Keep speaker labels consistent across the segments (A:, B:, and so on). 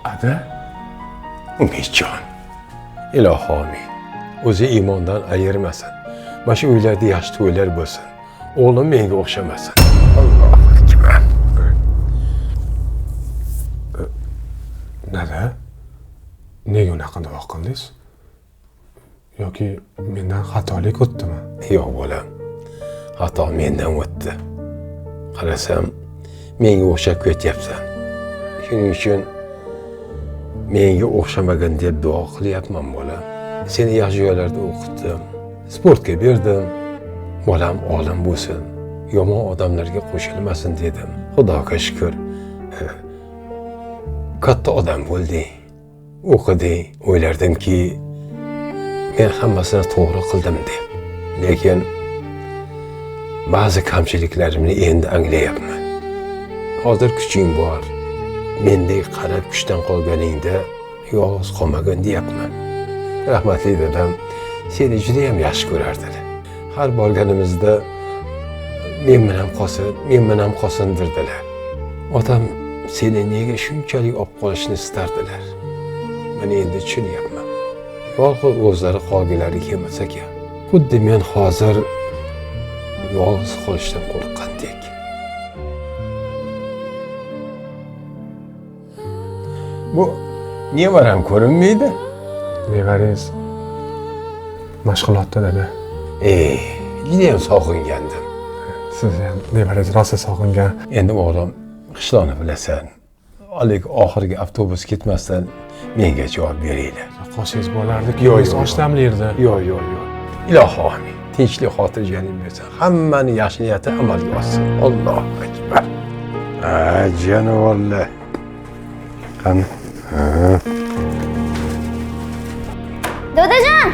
A: Ada?
B: Umidjon, ilohi omin. O'zi iymondan ayirmasin. Mana shu uylarda yaxshi to'ylar bo'lsin. O'g'lim menga o'xshamasin. Allohu akbar.
A: Nada? Nega unaqa duo qildingiz? Yoki mendan xatolik o'tdimi?
B: Yo'q bolam. Xato mendan o'tdi. Qarasam, menga o'xshab ketyapsan. Shuning uchun menga o'xshamagin deb duo qilyapman bolam. Seni yaxshi joylarda o'qitdim, sportga berdim. Bolam olim bo'lsin, yomon odamlarga qo'shilmasin dedim. Xudoga shukr. Katta odam bo'lding, o'qiding. O'ylardimki, men hammasini to'g'ri qildim deb. Lekin ba'zi kamchiliklarimni endi anglayapman. Hozir kuching bor. Mendek qarab kuchdan qolganingda yolg'iz qolmagin deyapman. Rahmatli dadam seni juda ham yaxshi ko'rardilar. Har borganimizda men bilan qosindirdilar. Otam seni nega shunchalik olib qolishni istardilar. Men endi tushunyapman. Yolg'iz o'zlari qolgilari kelmasa ekan. Xuddi men hozir yolg'iz qolishdan qo'rqqandek. Bu nevaram ko'rinmaydi?
A: Nevarangiz mashg'ulotda dada.
B: Juda ham sog'ingandim.
A: Siz ham nevarangiz rosa sog'ingan.
B: Endi o'g'lim, qishloqni bilasan. Hali oxirgi avtobus ketmasdan menga javob beringlar.
A: Qoshingiz bo'lardi-ku, yo'q, oshdamlaydi.
B: Yo'q. Ilohi omin. Tinchlik xotirjamlik bersin. Hammani yaxshi niyati amalga oshsin. Allohu akbar. Jonivorlar. Qani?
C: Dadajon!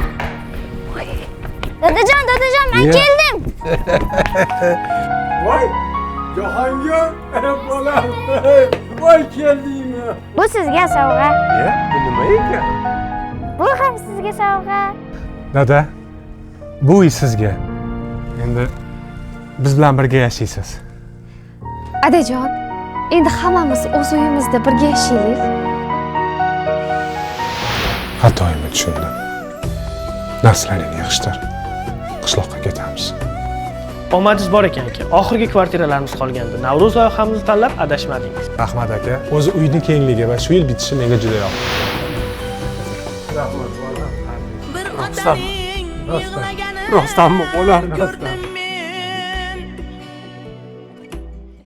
C: Dadajon, men keldim.
B: Voy! Jahongir, bolam. Voy keldingmi?
C: Bu sizga sovg'a.
B: Bu nima ekan?
C: Bu ham sizga sovg'a.
A: Dada, bu uy sizga. Endi biz bilan birga yashaysiz.
D: Adajon, endi hammamiz o'z uyimizda birga yashaylik.
A: Xatoyimni tushundim. Narslaring yig'ishtir. Qishloqqa ketamiz.
E: Omadingiz bor ekan aka. Oxirgi kvartiralarimiz qolgandi. Navro'z loyihamizni tanlab adashmadingiz.
A: Rahmat aka. O'zi uyning kengligi va shu yil bitishi menga juda yoqdi.
B: Rostdanmi bo'lar?